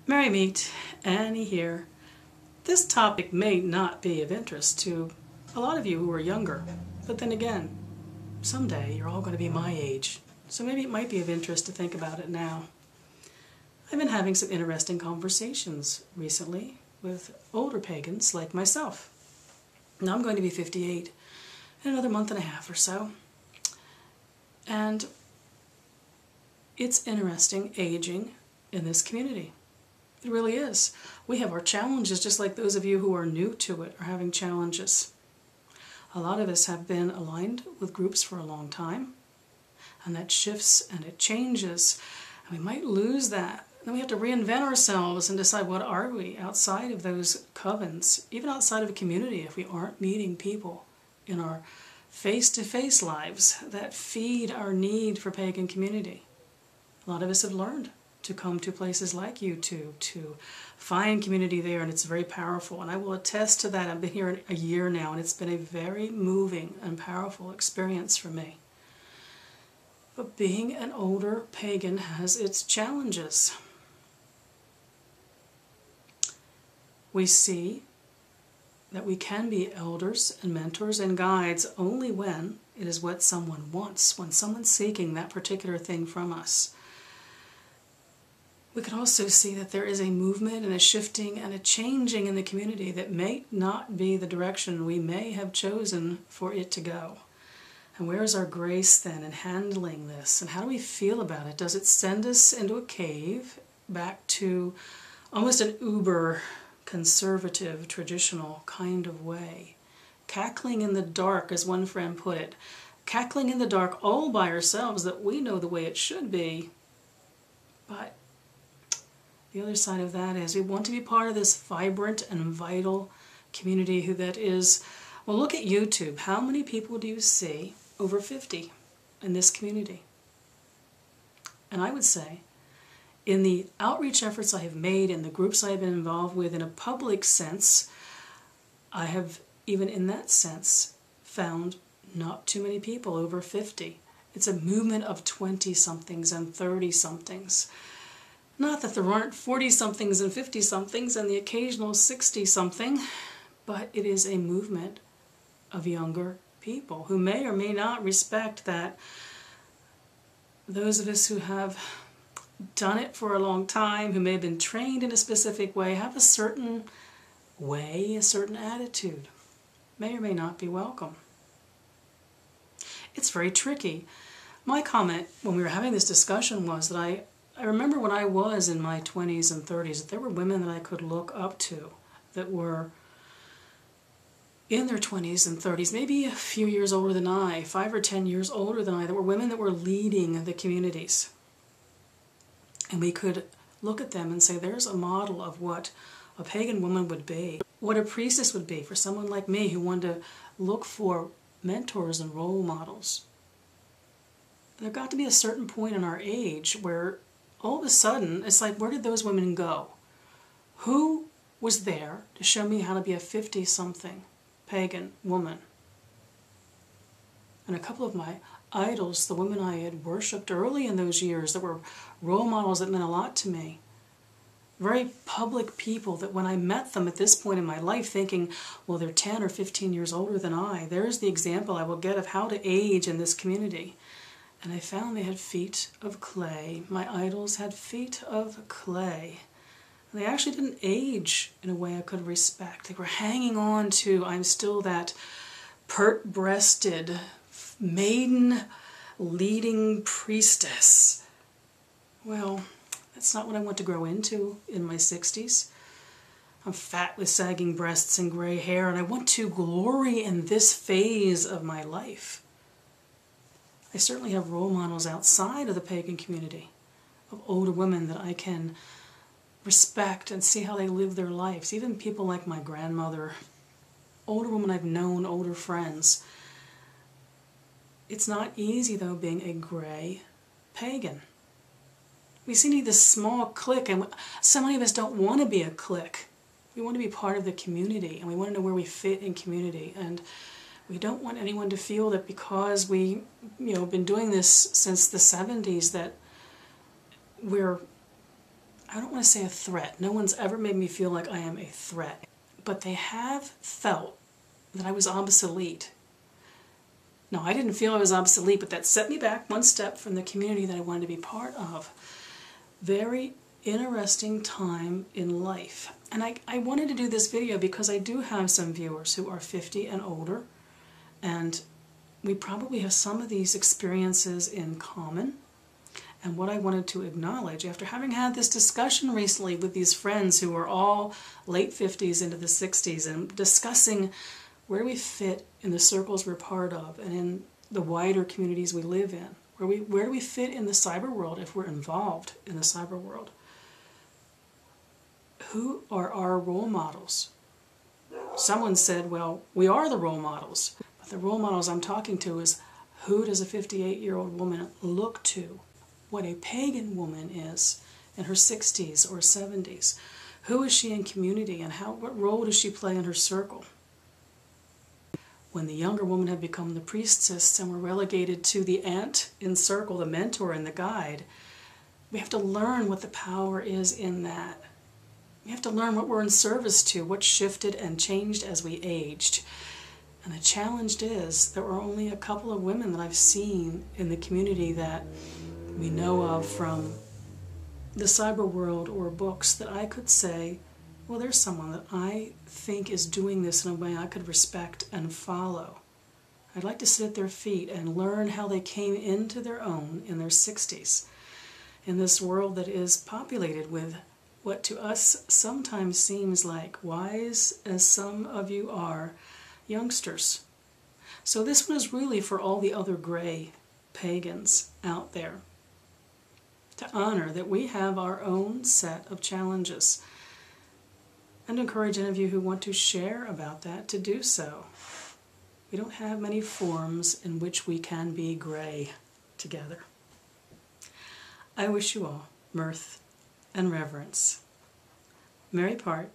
Merry meet, Annie here. This topic may not be of interest to a lot of you who are younger, but then again, someday you're all going to be my age, so maybe it might be of interest to think about it now. I've been having some interesting conversations recently with older pagans like myself. Now I'm going to be 58 in another month and a half or so, and it's interesting aging in this community. It really is. We have our challenges, just like those of you who are new to it are having challenges. A lot of us have been aligned with groups for a long time, and that shifts and it changes, and we might lose that. Then we have to reinvent ourselves and decide what are we outside of those covens, even outside of a community if we aren't meeting people in our face-to-face lives that feed our need for pagan community. A lot of us have learned to come to places like YouTube, to find community there, and it's very powerful. And I will attest to that. I've been here a year now, and it's been a very moving and powerful experience for me. But being an older pagan has its challenges. We see that we can be elders and mentors and guides only when it is what someone wants, when someone's seeking that particular thing from us. We can also see that there is a movement and a shifting and a changing in the community that may not be the direction we may have chosen for it to go. And where is our grace then in handling this? And how do we feel about it? Does it send us into a cave, back to almost an uber conservative, traditional kind of way? Cackling in the dark, as one friend put it. Cackling in the dark all by ourselves, that we know the way it should be, but the other side of that is we want to be part of this vibrant and vital community that is, well, look at YouTube. How many people do you see over 50 in this community? And I would say, in the outreach efforts I have made, in the groups I have been involved with, in a public sense, I have, even in that sense, found not too many people over 50. It's a movement of 20-somethings and 30-somethings. Not that there aren't 40-somethings and 50-somethings and the occasional 60-something, but it is a movement of younger people who may or may not respect that those of us who have done it for a long time, who may have been trained in a specific way, have a certain way, a certain attitude, may or may not be welcome. It's very tricky. My comment when we were having this discussion was that I remember when I was in my 20s and 30s that there were women that I could look up to that were in their 20s and 30s, maybe a few years older than I, 5 or 10 years older than I, that were women that were leading the communities. And we could look at them and say, there's a model of what a pagan woman would be, what a priestess would be for someone like me who wanted to look for mentors and role models. There got to be a certain point in our age where all of a sudden, it's like, where did those women go? Who was there to show me how to be a 50-something pagan woman? And a couple of my idols, the women I had worshipped early in those years that were role models that meant a lot to me, very public people that when I met them at this point in my life thinking, well, they're 10 or 15 years older than I, there's the example I will get of how to age in this community. And I found they had feet of clay. My idols had feet of clay. And they actually didn't age in a way I could respect. They were hanging on to, I'm still that pert-breasted, maiden leading priestess. Well, that's not what I want to grow into in my 60s. I'm fat with sagging breasts and gray hair, and I want to glory in this phase of my life. I certainly have role models outside of the pagan community of older women that I can respect and see how they live their lives. Even people like my grandmother, older women I've known, older friends. It's not easy, though, being a gray pagan. We seem to be this small clique, and so many of us don't want to be a clique. We want to be part of the community, and we want to know where we fit in community. And we don't want anyone to feel that because we, been doing this since the 70s that we're I don't want to say a threat. No one's ever made me feel like I am a threat. But they have felt that I was obsolete. No, I didn't feel I was obsolete, but that set me back one step from the community that I wanted to be part of. Very interesting time in life. And I wanted to do this video because I do have some viewers who are 50 and older, and we probably have some of these experiences in common. And what I wanted to acknowledge, after having had this discussion recently with these friends who are all late 50s into the 60s, and discussing where we fit in the circles we're part of and in the wider communities we live in, where do we fit in the cyber world if we're involved in the cyber world? Who are our role models? Someone said, well, we are the role models. But the role models I'm talking to is, who does a 58-year-old woman look to? What a pagan woman is in her 60s or 70s. Who is she in community, and what role does she play in her circle? When the younger women have become the priestess and we're relegated to the aunt in circle, the mentor and the guide, we have to learn what the power is in that. We have to learn what we're in service to, what shifted and changed as we aged. And the challenge is there are only a couple of women that I've seen in the community that we know of from the cyber world or books that I could say, well, there's someone that I think is doing this in a way I could respect and follow. I'd like to sit at their feet and learn how they came into their own in their 60s in this world that is populated with what to us sometimes seems like, wise as some of you are, youngsters. So this one is really for all the other gray pagans out there, to honor that we have our own set of challenges, and encourage any of you who want to share about that to do so. We don't have many forms in which we can be gray together. I wish you all mirth and reverence. Merry part.